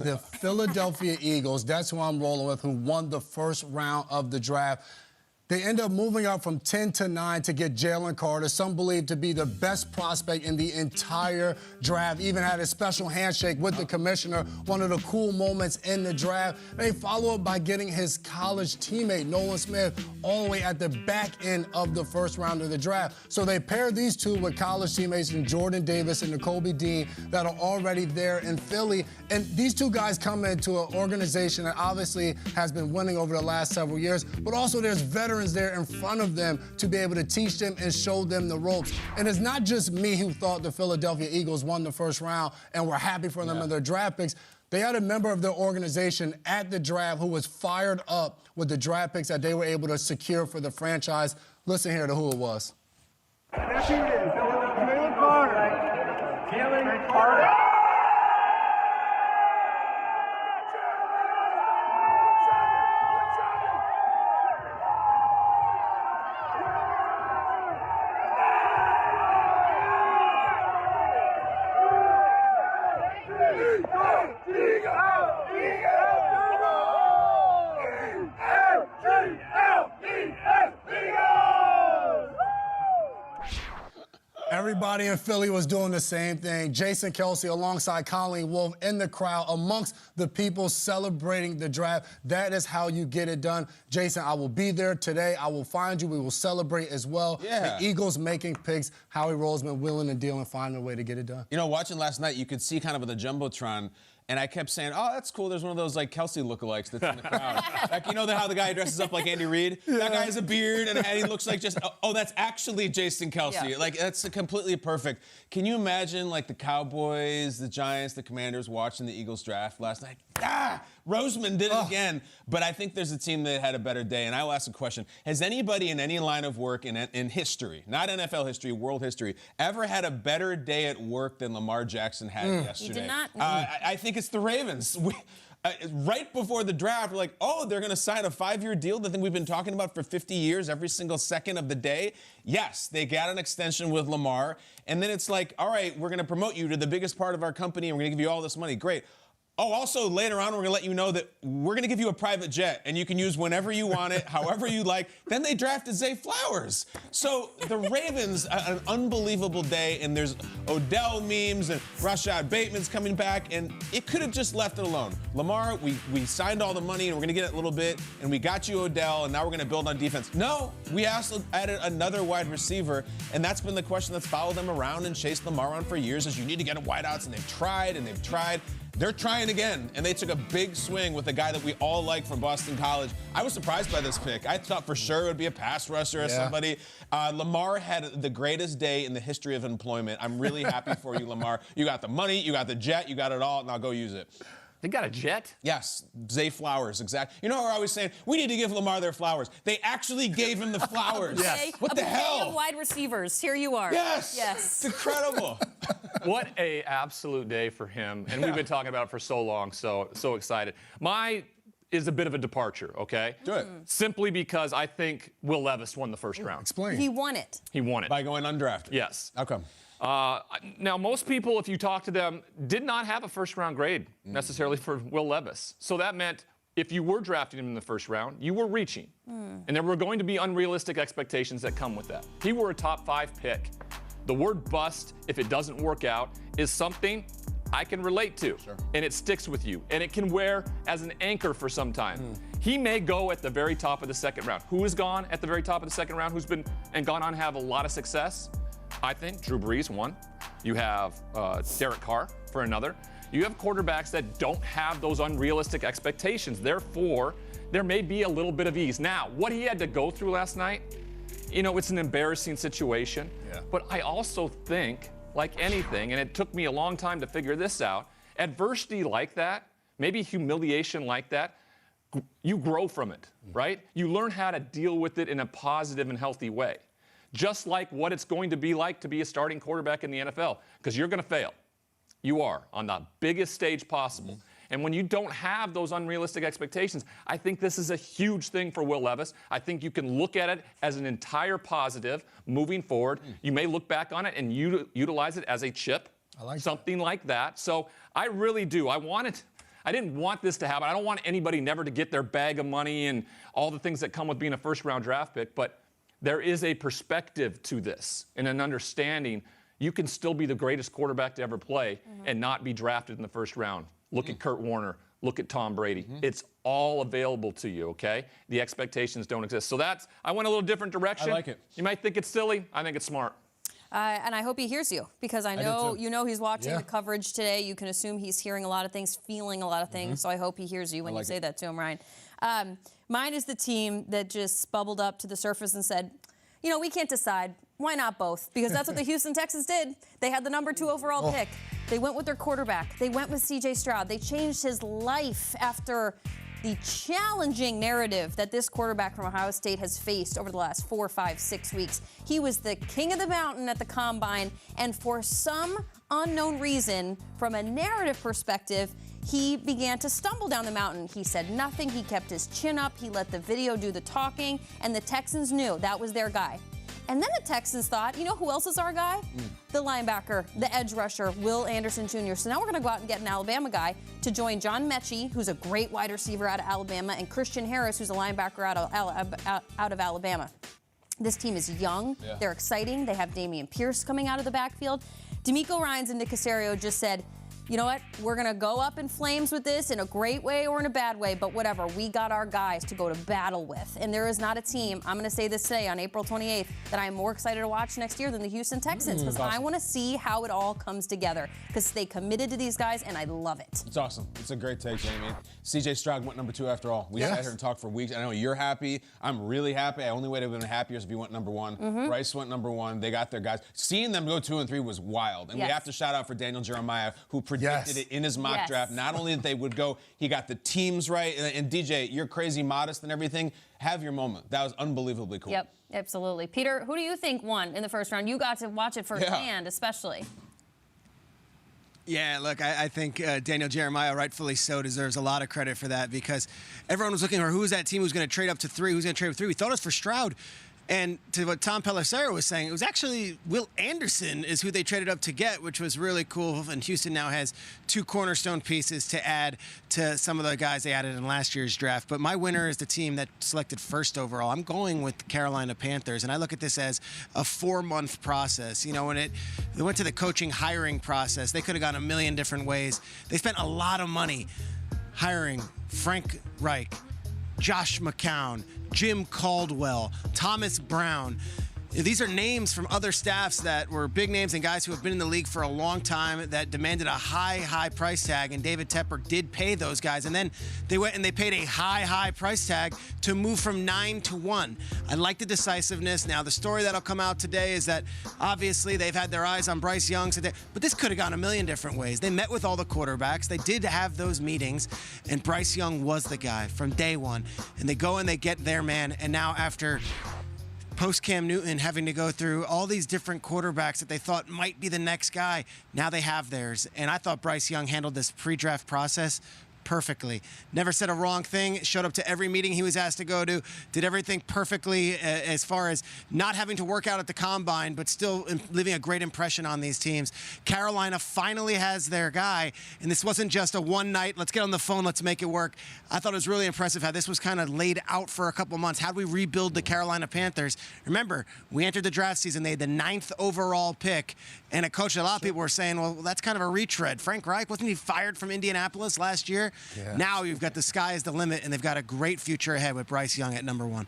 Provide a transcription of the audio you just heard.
The Philadelphia Eagles, that's who I'm rolling with, who won the first round of the draft. They end up moving up from 10 to 9 to get Jalen Carter, some believe to be the best prospect in the entire draft. Even had a special handshake with the commissioner, one of the cool moments in the draft. They follow up by getting his college teammate, Nolan Smith, all the way at the back end of the first round of the draft. So they pair these two with college teammates in Jordan Davis and Nakobe Dean that are already there in Philly. And these two guys come into an organization that obviously has been winning over the last several years, but also there's veterans there in front of them to be able to teach them and show them the ropes. And it's not just me who thought the Philadelphia Eagles won the first round and were happy for them in their draft picks. They had a member of their organization at the draft who was fired up with the draft picks that they were able to secure for the franchise. Listen here to who it was. There she is, Jalen Carter. Jalen Carter. Everybody in Philly was doing the same thing. Jason Kelce alongside Colleen Wolfe in the crowd amongst the people celebrating the draft. That is how you get it done. Jason, I will be there today. I will find you. We will celebrate as well. Yeah. The Eagles making picks. Howie Roseman willing and dealing, finding a way to get it done. You know, watching last night, you could see kind of the Jumbotron, and I kept saying, oh, that's cool. There's one of those, like, Kelce lookalikes that's in the crowd. Like, you know how the guy dresses up like Andy Reid? Yeah. That guy has a beard, and he looks like just, oh, that's actually Jason Kelce. Yeah. Like, that's completely perfect. Can you imagine, like, the Cowboys, the Giants, the Commanders watching the Eagles draft last night? Roseman did it again. But I think there's a team that had a better day, and I will ask a question. Has anybody in any line of work in history, not NFL history, world history, ever had a better day at work than Lamar Jackson had yesterday? He did not. I think it's the Ravens. Right before the draft, we're like, oh, they're going to sign a 5-year deal, the thing we've been talking about for 50 years, every single second of the day. Yes, they got an extension with Lamar. And then it's like, all right, we're going to promote you to the biggest part of our company, and we're going to give you all this money. Great. Oh, also, later on, we're going to let you know that we're going to give you a private jet, and you can use whenever you want it, however you like. Then they drafted Zay Flowers. So the Ravens, an unbelievable day, and there's Odell memes, and Rashad Bateman's coming back, and it could have just left it alone. Lamar, we signed all the money, and we're going to get it a little bit, and we got you Odell, and now we're going to build on defense. No, we also added another wide receiver, and that's been the question that's followed them around and chased Lamar around for years, is you need to get a wideouts, and they've tried, and they've tried. They're trying again, and they took a big swing with a guy that we all like from Boston College. I was surprised by this pick. I thought for sure it would be a pass rusher or somebody. Lamar had the greatest day in the history of employment. I'm really happy for you, Lamar. You got the money, you got the jet, you got it all, and I'll go use it. They got a jet? Yes, Zay Flowers, exactly. You know, we're always saying, we need to give Lamar their flowers. They actually gave him the flowers. Yes. What the hell? Of wide receivers. Here you are. Yes. Yes. It's incredible. What a absolute day for him. And we've been talking about it for so long, so excited. My is a bit of a departure, okay? Do it. Simply because I think Will Levis won the first round. Explain. He won it. He won it. By going undrafted. Yes. How come? Now, most people, if you talk to them, did not have a first-round grade necessarily for Will Levis. So that meant if you were drafting him in the first round, you were reaching. And there were going to be unrealistic expectations that come with that. He were a top 5 pick. The word bust, if it doesn't work out, is something I can relate to. Sure. And it sticks with you. And it can wear as an anchor for some time. He may go at the very top of the second round. Who has gone at the very top of the second round, who's been and gone on to have a lot of success? I think Drew Brees, one. You have Derek Carr for another. You have quarterbacks that don't have those unrealistic expectations. Therefore, there may be a little bit of ease. Now, what he had to go through last night, you know, it's an embarrassing situation. Yeah. But I also think, like anything, and it took me a long time to figure this out, adversity like that, maybe humiliation like that, you grow from it, right? You learn how to deal with it in a positive and healthy way. Just like what it's going to be like to be a starting quarterback in the NFL, because you're going to fail. You are, on the biggest stage possible. And when you don't have those unrealistic expectations, I think this is a huge thing for Will Levis. I think you can look at it as an entire positive moving forward. You may look back on it and utilize it as a chip, I like something like that. So I really do. I wanted I didn't want this to happen. I don't want anybody never to get their bag of money and all the things that come with being a first-round draft pick, but there is a perspective to this and an understanding. You can still be the greatest quarterback to ever play and not be drafted in the first round. Look at Kurt Warner. Look at Tom Brady. It's all available to you, okay? The expectations don't exist. So I went a little different direction. I like it. You might think it's silly. I think it's smart. And I hope he hears you, because I know he's watching Yeah. the coverage today. You can assume he's hearing a lot of things, feeling a lot of things. So I hope he hears you when you say that to him, Ryan. Mine is the team that just bubbled up to the surface and said, you know, we can't decide. Why not both? Because that's what the Houston Texans did. They had the number 2 overall pick. They went with their quarterback. They went with C.J. Stroud. They changed his life after the challenging narrative that this quarterback from Ohio State has faced over the last 4, 5, 6 weeks. He was the king of the mountain at the combine, and for some unknown reason, from a narrative perspective, he began to stumble down the mountain. He said nothing. He kept his chin up. He let the video do the talking, and the Texans knew that was their guy. And then the Texans thought, you know who else is our guy? The linebacker, the edge rusher, Will Anderson Jr. So now we're going to go out and get an Alabama guy to join John Mechie, who's a great wide receiver out of Alabama, and Christian Harris, who's a linebacker out of Alabama. This team is young. Yeah. They're exciting. They have Dameon Pierce coming out of the backfield. D'Amico Ryans and Nick Caserio just said, you know what? We're going to go up in flames with this in a great way or in a bad way, but whatever. We got our guys to go to battle with. And there is not a team, I'm going to say this today on April 28th, that I'm more excited to watch next year than the Houston Texans, because I want to see how it all comes together, because they committed to these guys, and I love it. It's awesome. It's a great take, Jamie. C.J. Stroud went number 2 after all. We sat here and talked for weeks. I know you're happy. I'm really happy. I only would have been happier if he went number 1. Bryce went number 1. They got their guys. Seeing them go 2 and 3 was wild. And we have to shout out for Daniel Jeremiah, who predicted it in his mock draft. Not only that they would go, he got the teams right. And DJ, you're crazy modest and everything. Have your moment. That was unbelievably cool. Yep, absolutely. Peter, who do you think won in the first round? You got to watch it firsthand, especially. Yeah, look, I think Daniel Jeremiah, rightfully so, deserves a lot of credit for that, because everyone was looking for who was that team who's going to trade up to 3, who's going to trade up 3. We thought it was for Stroud. And to what Tom Pelissero was saying, it was actually Will Anderson is who they traded up to get, which was really cool. And Houston now has 2 cornerstone pieces to add to some of the guys they added in last year's draft. But my winner is the team that selected first overall. I'm going with the Carolina Panthers, and I look at this as a 4-month process. You know, when they went to the coaching hiring process, they could have gone a million different ways. They spent a lot of money hiring Frank Reich, Josh McCown, Jim Caldwell, Thomas Brown. These are names from other staffs that were big names and guys who have been in the league for a long time that demanded a high price tag, and David Tepper did pay those guys. And then they went and they paid a high price tag to move from 9 to 1. I like the decisiveness. Now, the story that'll come out today is that obviously they've had their eyes on Bryce Young today, but this could have gone a million different ways. They met with all the quarterbacks. They did have those meetings, and Bryce Young was the guy from day one. And they go and they get their man, and now after post-Cam Newton having to go through all these different quarterbacks that they thought might be the next guy, now they have theirs. And I thought Bryce Young handled this pre-draft process perfectly. Never said a wrong thing, showed up to every meeting he was asked to go to, did everything perfectly as far as not having to work out at the combine, but still leaving a great impression on these teams. Carolina finally has their guy, and this wasn't just a one night, let's get on the phone, let's make it work. I thought it was really impressive how this was kind of laid out for a couple months. How do we rebuild the Carolina Panthers? Remember, we entered the draft season, they had the 9th overall pick, and a coach, a lot of people were saying, well, that's kind of a retread. Frank Reich, wasn't he fired from Indianapolis last year? Yeah. Now you've got the sky is the limit, and they've got a great future ahead with Bryce Young at number 1.